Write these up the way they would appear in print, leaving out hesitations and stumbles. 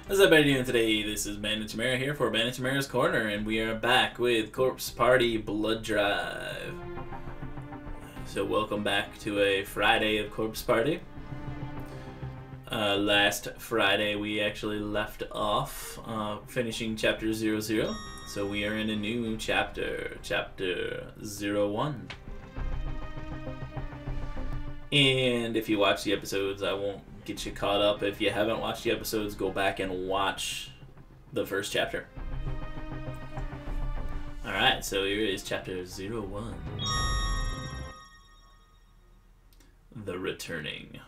How's everybody doing today? This is Bandit here for Bandit Corner, and we are back with Corpse Party Blood Drive. So welcome back to a Friday of Corpse Party. Last Friday we actually left off finishing Chapter 00, so we are in a new chapter, Chapter 01. And if you watch the episodes, I won't get you caught up. If you haven't watched the episodes, go back and watch the first chapter. Alright, so here is Chapter 01. The Returning.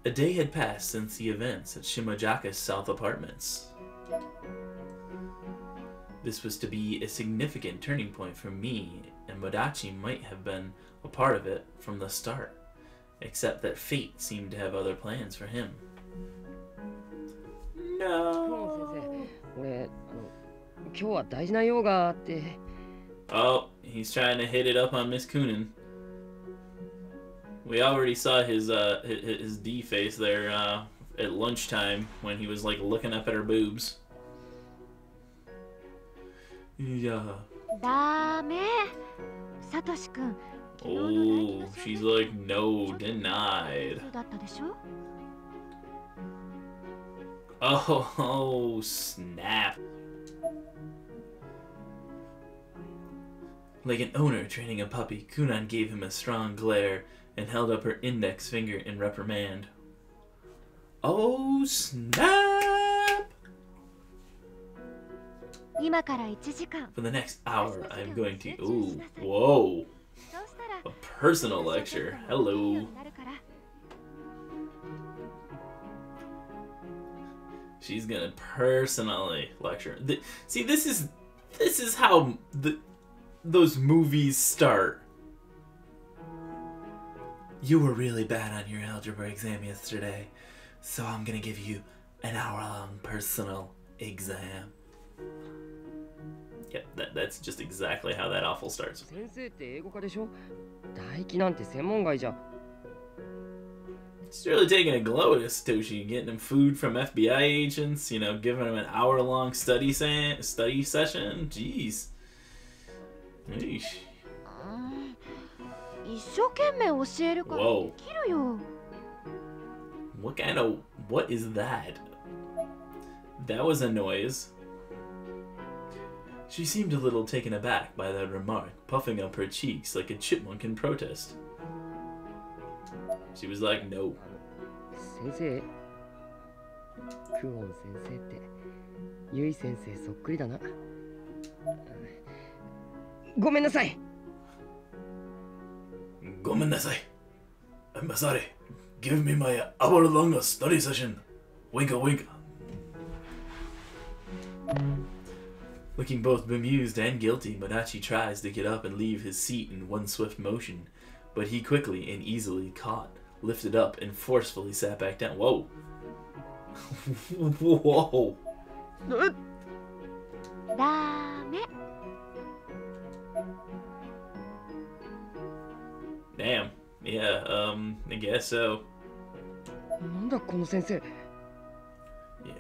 A day had passed since the events at Shimojaka's South Apartments. This was to be a significant turning point for me, and Modachi might have been a part of it from the start, except that fate seemed to have other plans for him. No. Oh, he's trying to hit it up on Miss Kunin. We already saw his D face there at lunchtime when he was like looking up at her boobs. Yeah. Oh, she's like, no, denied. Oh, snap. Like an owner training a puppy, Kunan gave him a strong glare and held up her index finger in reprimand. Oh, snap! For the next hour, I'm going to... Ooh, whoa. A personal lecture. Hello. She's gonna personally lecture. See, this is how those movies start. You were really bad on your algebra exam yesterday, so I'm gonna give you an hour-long personal exam. Yep, that's just exactly how that awful starts. It's really taking a glow at Satoshi, getting him food from FBI agents, you know, giving him an hour-long study session. Jeez. Eesh. Whoa. What is that? That was a noise. She seemed a little taken aback by that remark, puffing up her cheeks like a chipmunk in protest. She was like, no. Sensei. Kuon senseiってYui sensei そっくりだな。ごめんなさい。ごめんなさい。I'm sorry. Give me my hour-long study session. Winka winka. Looking both bemused and guilty, Modachi tries to get up and leave his seat in one swift motion, but he quickly and easily caught, lifted up, and forcefully sat back down. Whoa. Whoa. Damn. Yeah, I guess so.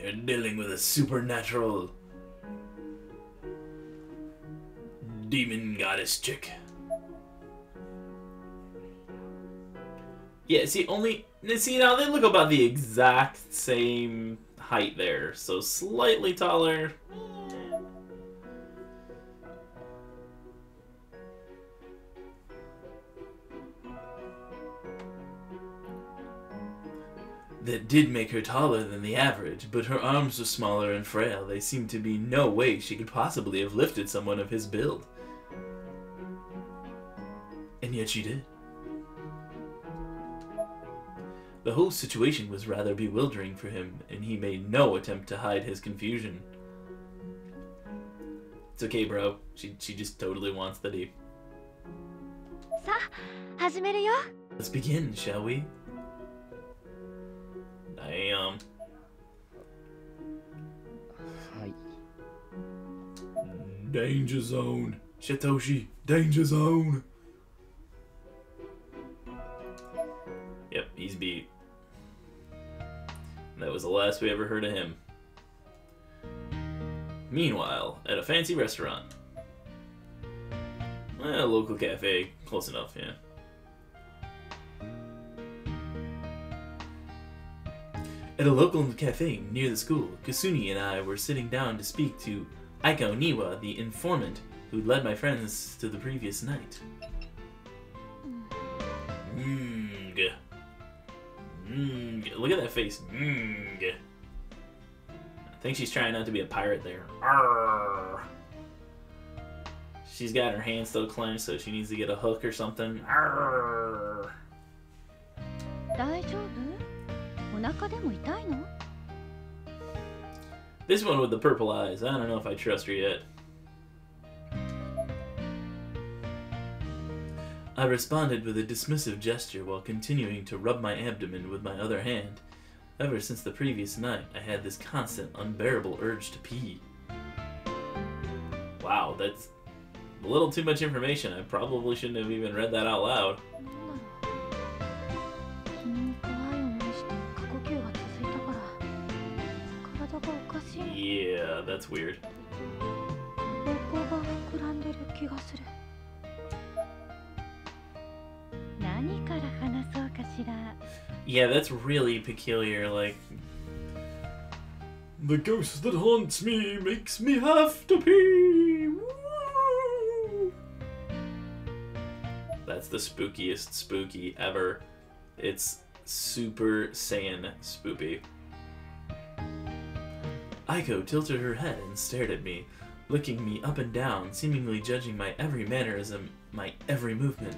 You're dealing with a supernatural demon goddess chick. Yeah, see now they look about the exact same height there, so slightly taller. That did make her taller than the average, but her arms were smaller and frail. They seemed to be no way she could possibly have lifted someone of his build. And yet she did. The whole situation was rather bewildering for him, and he made no attempt to hide his confusion. It's okay, bro. She just totally wants the D. Let's begin, shall we? Damn. Danger zone. Satoshi, danger zone. Yep, he's beat. That was the last we ever heard of him. Meanwhile, at a fancy restaurant. A local cafe. Close enough, yeah. At a local cafe near the school, Kasuni and I were sitting down to speak to Aiko Niwa, the informant who led my friends to the previous night. Look at that face. I think she's trying not to be a pirate there. Arrgh. She's got her hand still clenched, so she needs to get a hook or something. Arrgh. This one with the purple eyes. I don't know if I trust her yet. I responded with a dismissive gesture while continuing to rub my abdomen with my other hand. Ever since the previous night, I had this constant, unbearable urge to pee. Wow, that's a little too much information. I probably shouldn't have even read that out loud. Yeah, that's weird. Yeah, that's really peculiar, like... The ghost that haunts me makes me have to pee! Woo! That's the spookiest spooky ever. It's Super Saiyan spoopy. Aiko tilted her head and stared at me, looking me up and down, seemingly judging my every mannerism, my every movement.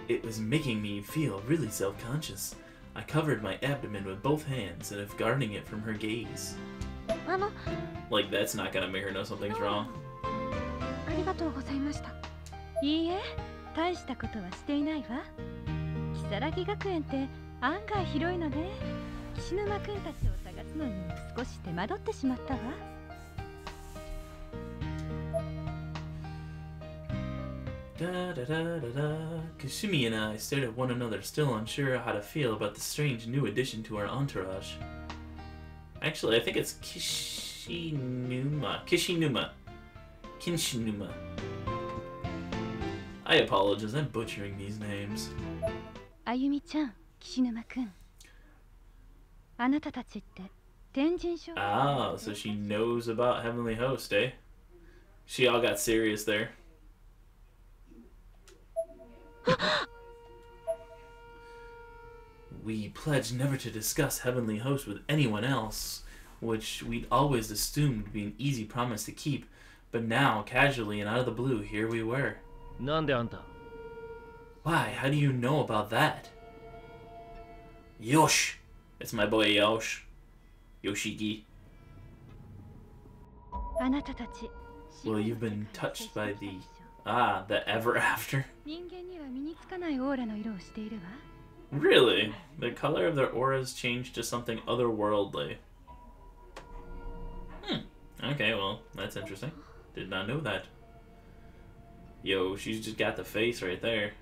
It was making me feel really self-conscious. I covered my abdomen with both hands, as if guarding it from her gaze. Like, that's not gonna make her know something's wrong. Kasumi and I stared at one another, still unsure how to feel about the strange new addition to our entourage. Actually, I think it's Kishinuma. Kishinuma. I apologize, I'm butchering these names. Ayumi-chan, Kishinuma-kun. Ah, so she knows about Heavenly Host, eh? She all got serious there. We pledged never to discuss Heavenly Host with anyone else, which we'd always assumed would be an easy promise to keep, but now, casually and out of the blue, here we were. Why, how do you know about that? Yosh! It's my boy Yosh. Yoshiki. Well, you've been touched by the ever after. Really? The color of their auras changed to something otherworldly. Okay, well, that's interesting. Did not know that. Yo, she's just got the face right there.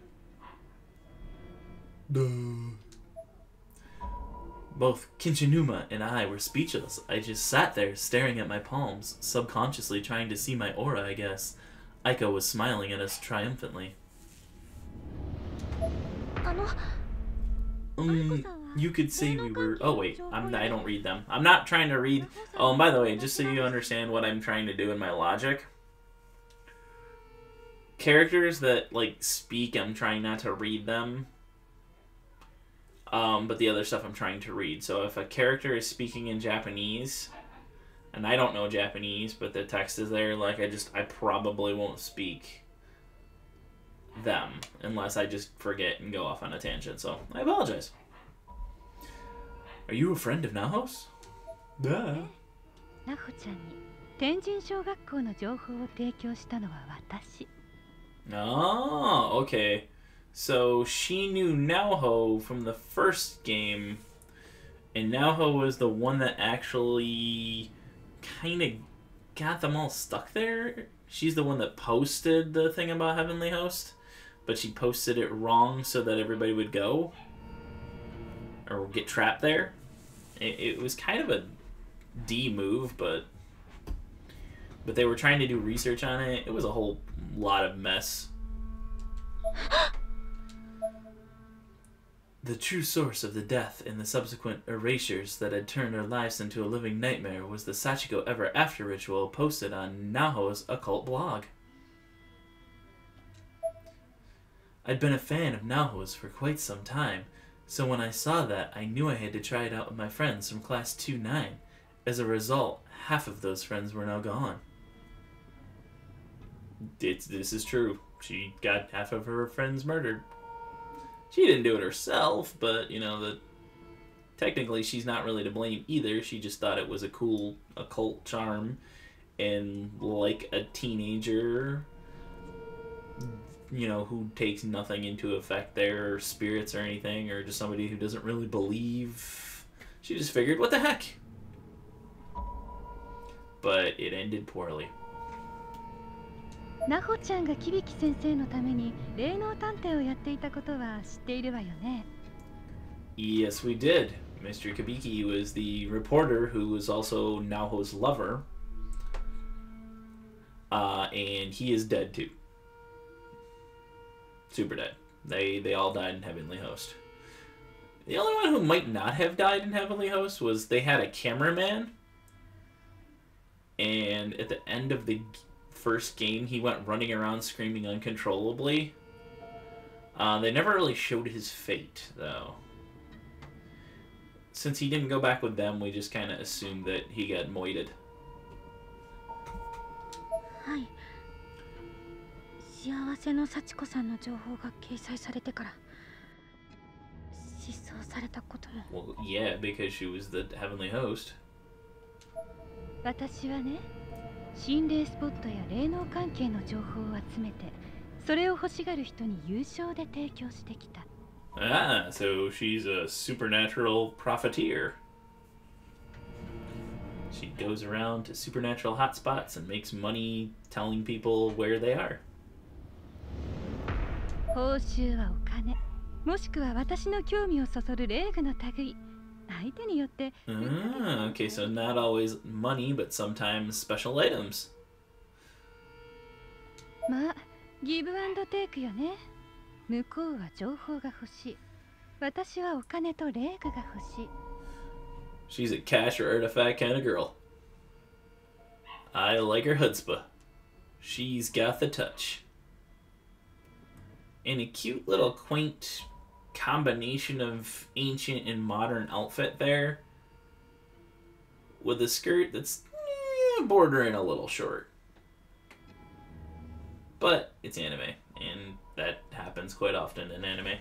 Duh. Both Kinchinuma and I were speechless. I just sat there staring at my palms, subconsciously trying to see my aura, I guess. Aiko was smiling at us triumphantly. You could say we were... Oh, wait. I don't read them. I'm not trying to read... Oh, and by the way, just so you understand what I'm trying to do in my logic. Characters that, like, speak, I'm trying not to read them. But the other stuff I'm trying to read. So if a character is speaking in Japanese, and I don't know Japanese, but the text is there, like, I probably won't speak them unless I just forget and go off on a tangent. So I apologize. Are you a friend of Naho's? Duh. Oh, okay. So she knew Naho from the first game, and Naho was the one that actually kind of got them all stuck there. She's the one that posted the thing about Heavenly Host, but she posted it wrong so that everybody would go or get trapped there. It was kind of a D move, but they were trying to do research on it. It was a whole lot of mess. The true source of the death and the subsequent erasures that had turned our lives into a living nightmare was the Sachiko Ever After ritual posted on Naho's occult blog. I'd been a fan of Naho's for quite some time, so when I saw that, I knew I had to try it out with my friends from Class 2-9. As a result, half of those friends were now gone. This is true. She got half of her friends murdered. She didn't do it herself, but, you know, technically she's not really to blame either. She just thought it was a cool occult charm, and like a teenager, you know, who takes nothing into effect their spirits or anything, or just somebody who doesn't really believe, she just figured, what the heck? But it ended poorly. ナホちゃんが響先生のために霊能探偵をやっていたことは知っているわよね。Yes, we did. Mr. Kabiki was the reporter who was also Naoho's lover. And he is dead too. Super dead. They all died in Heavenly Host. The only one who might not have died in Heavenly Host was they had a cameraman. And at the end of the first game, he went running around screaming uncontrollably. They never really showed his fate, though. Since he didn't go back with them, we just kind of assumed that he got moited. はい。幸せの幸子さんの情報が掲載されてから失踪されたことも。Well, yeah, because she was the Heavenly Host. 私はね、心霊スポットや霊能関係の情報を集めて、それを欲しがる人に有償で提供してきた。Ah, so she's a supernatural profiteer. She goes around to supernatural hotspots and makes money telling people where they are. 報酬はお金、もしくは私の興味をそそる霊具の類。相手によって。Ah, okay, so not always money, but sometimes special items. まあ、ギブアンドテイクよね。向こうは情報が欲しい。私はお金と霊具が欲しい。She's a cash or artifact kind of girl. I like her chutzpah. She's got the touch. And a cute little quaint combination of ancient and modern outfit there. With a skirt that's bordering a little short. But it's anime, and that happens quite often in anime.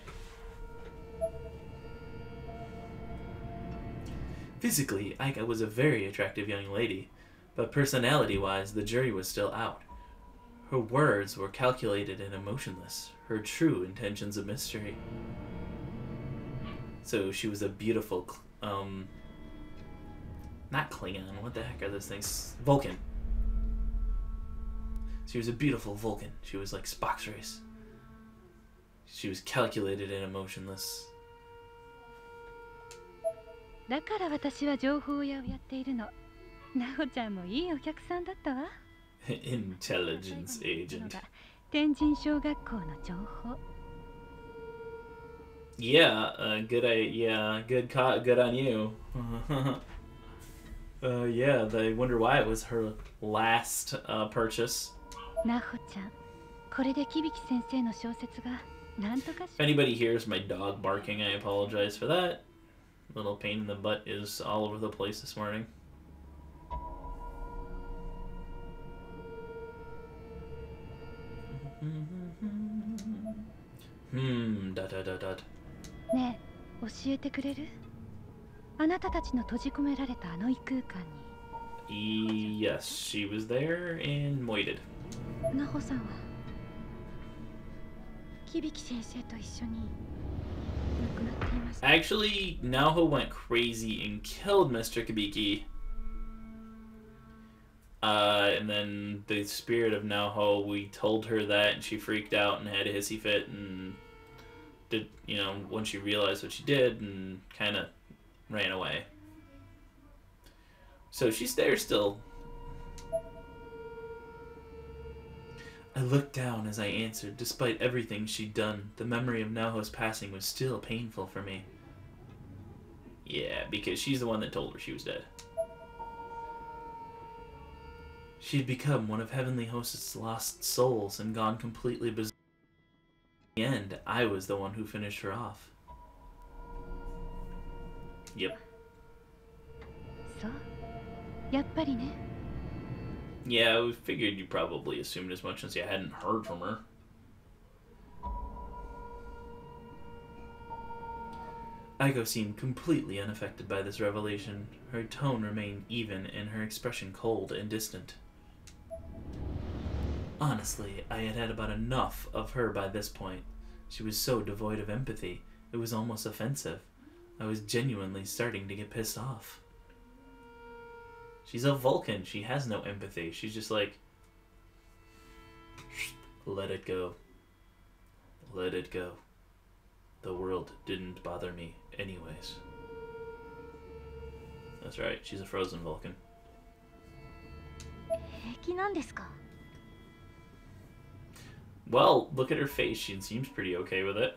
Physically, Aika was a very attractive young lady, but personality-wise, the jury was still out. Her words were calculated and emotionless, her true intentions a mystery. So she was a beautiful, not Klingon, what the heck are those things? Vulcan. She was a beautiful Vulcan. She was like Spock's race. She was calculated and emotionless. だから私は情報屋をやっているの。なほちゃんもいいお客さんだったわ。Intelligence agent. 天神小学校の情報。Yeah, good on you. Yeah, I wonder why it was her last purchase. なほちゃん、これで響先生の小説がなんとかし。If anybody hears my dog barking, I apologize for that. Little pain in the butt is all over the place this morning. Dot. ねえ、教えてくれる？あなたたちの閉じ込められたあの異空間に。Yes, she was there and moited. なほさんは響先生と一緒に亡くなっています。Actually, Naho went crazy and killed Mr. Kabiki. And then the spirit of Naho, we told her that, and she freaked out and had a hissy fit, and did, you know, when she realized what she did, and kind of ran away. So she's there still. I looked down as I answered. Despite everything she'd done, the memory of Nao's passing was still painful for me. Yeah, because she's the one that told her she was dead. She had become one of Heavenly Host's lost souls and gone completely bizarre. In the end, I was the one who finished her off. Yep. So, やっぱりね。 Yeah, I figured you probably assumed as much since you hadn't heard from her. Aiko seemed completely unaffected by this revelation. Her tone remained even and her expression cold and distant. Honestly, I had had about enough of her by this point. She was so devoid of empathy, it was almost offensive. I was genuinely starting to get pissed off. She's a Vulcan. She has no empathy. She's just like, let it go. Let it go. The world didn't bother me anyways. That's right. She's a frozen Vulcan. 平気なんですか? Well, look at her face. She seems pretty okay with it.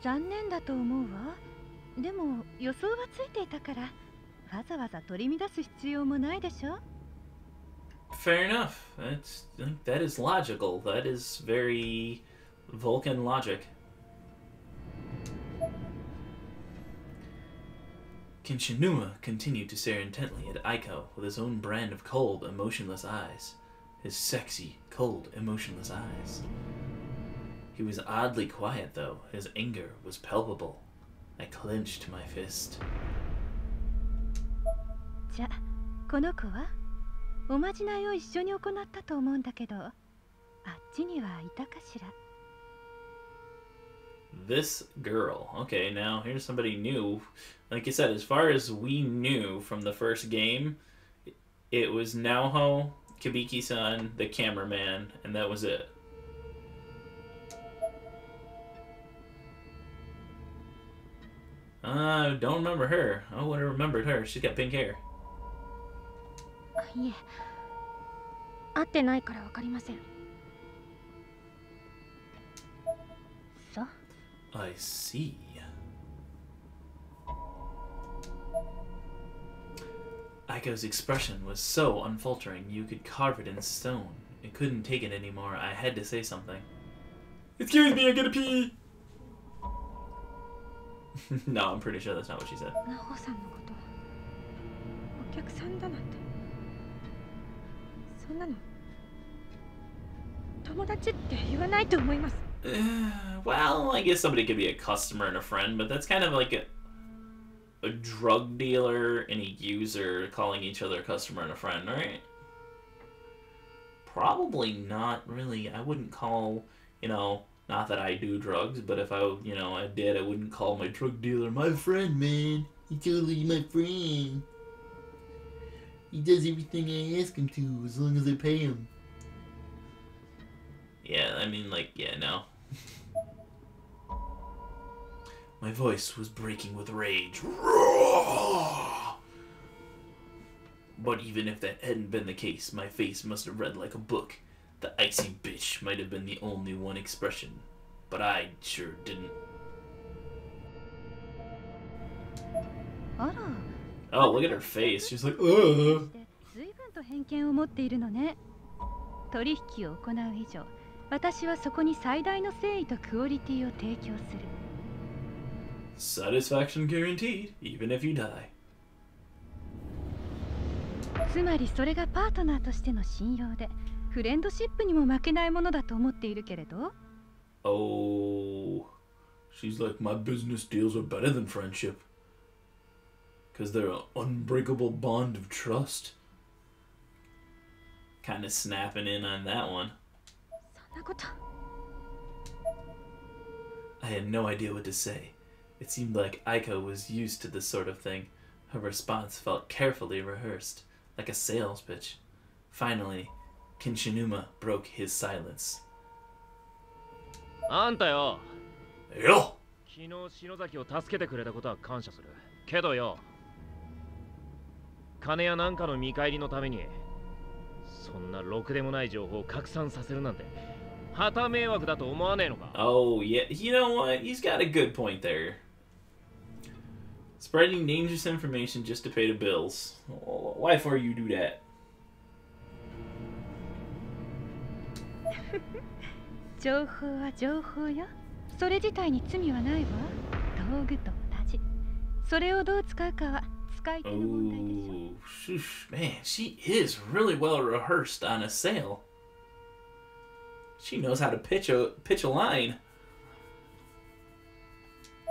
残念だと思うわ。でも予想はついていたから。 わざわざ取り乱す必要もないでしょ? Fair enough. That is logical. That is very Vulcan logic. Kinshinuma continued to stare intently at Aiko with his own brand of cold, emotionless eyes. His sexy, cold, emotionless eyes. He was oddly quiet, though. His anger was palpable. I clenched my fist. じゃ、この子はおまじないを一緒に行ったと思うんだけど、あっちにはいたかしら? This girl. Okay, now here's somebody new. Like you said, as far as we knew from the first game, it was Naoho, Kabiki-san, the cameraman, and that was it. Don't remember her. I would have remembered her. She's got pink hair. いえ、会ってないからわかりません。さ。 I see. Aiko's expression was so unfaltering you could carve it in stone. I couldn't take it anymore. I had to say something. Excuse me, I gotta pee! No, I'm pretty sure that's not what she said. ナホさんのことお客さんだなんてそんなの友達って言わないと思います。 Well, I guess somebody could be a customer and a friend, but that's kind of like a drug dealer and a user calling each other a customer and a friend, right? Probably not really. I wouldn't call, not that I do drugs, but if I did, I wouldn't call my drug dealer my friend, man. He's totally my friend. He does everything I ask him to, as long as I pay him. Yeah, I mean, no. My voice was breaking with rage. But even if that hadn't been the case, my face must have read like a book. The icy bitch might have been the only one expression, but I sure didn't. Oh, look at her face. She's like, ugh. 随分と偏見を持っているのね。取引を行う以上、私はそこに最大の誠意とクオリティを提供する。Satisfaction guaranteed, even if you die. つまりそれがパートナーとしての信用で、フレンドシップにも負けないものだと思っているけれど。Oh, she's like, my business deals are better than friendship. Because they're an unbreakable bond of trust. Kind of snapping in on that one. そんなこと。I had no idea what to say. It seemed like Aiko was used to this sort of thing. Her response felt carefully rehearsed, like a sales pitch. Finally, Kinshinuma broke his silence. あんたよ。よ。昨日篠崎を助けてくれたことは感謝する。けどよ、金やなんかの見返りのためにそんなろくでもない情報を拡散させるなんて旗迷惑だと思わねえのか。 Oh, yeah. You know what? He's got a good point there. Spreading dangerous information just to pay the bills. Why for you do that? 情報は情報よ。それ自体に罪はないわ。道具と同じ。それをどう使うかは使い手の問題でしょ。 Oh, shoosh. Man, she is really well rehearsed on a sale. She knows how to pitch a line.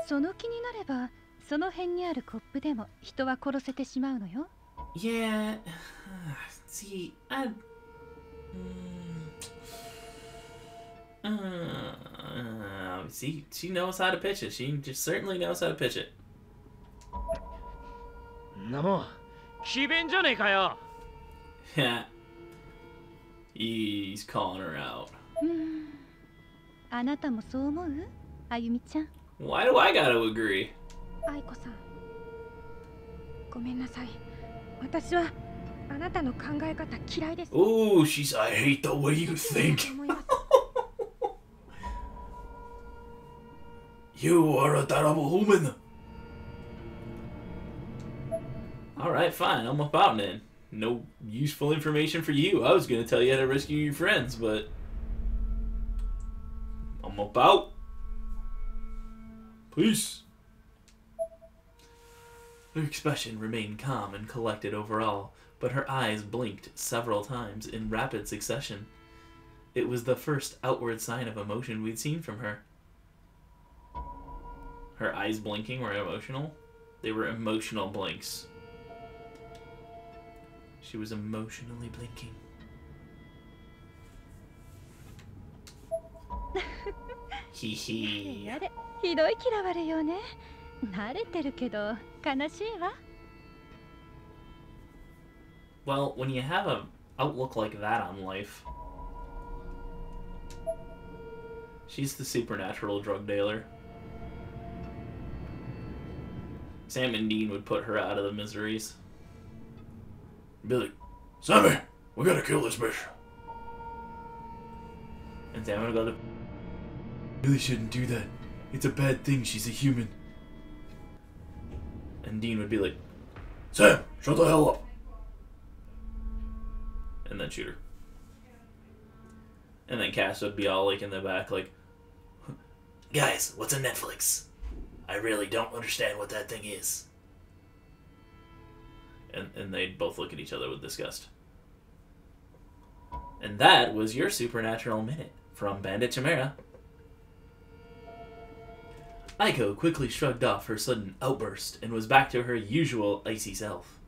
その気になれば、その辺にあるコップでも人は殺せてしまうのよ。Yeah. See, see, she knows how to pitch it. She just certainly knows how to pitch it. なもん詭弁じゃねえかよ。 He's calling her out. あなたもそう思う？あゆみちゃん。 Why do I gotta agree? 愛子さん。ごめんなさい。私はあなたの考え方嫌いです。 Oh, she's. I hate the way you think. You are a terrible woman. Alright, fine. I'm about then. No useful information for you. I was gonna tell you how to rescue your friends, but I'm about. Peace. Her expression remained calm and collected overall, but her eyes blinked several times in rapid succession. It was the first outward sign of emotion we'd seen from her. Her eyes blinking were emotional? They were emotional blinks. She was emotionally blinking. ひひ。やれ、ひどい嫌われようね。慣れてるけど悲しいわ。 Well, when you have an outlook like that on life, she's the supernatural drug dealer. Sam and Dean would put her out of the miseries. Billy, Sammy, we gotta kill this bitch. And Sam would go to. Billy shouldn't do that. It's a bad thing. She's a human. And Dean would be like, Sam, shut the hell up. And then shoot her. And then Cass would be all like in the back like, guys, what's on Netflix? I really don't understand what that thing is. And they'd both look at each other with disgust. And that was your Supernatural Minute from Bandit Chimera. Aiko quickly shrugged off her sudden outburst and was back to her usual icy self.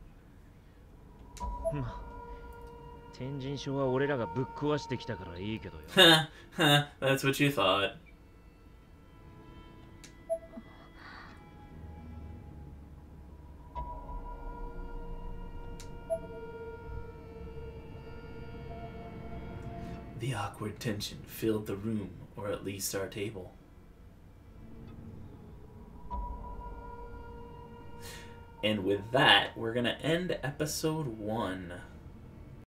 天神症は俺らがぶっ壊してきたからいいけどよ。 That's what you thought. The awkward tension filled the room, or at least our table. And with that, we're gonna end episode 1.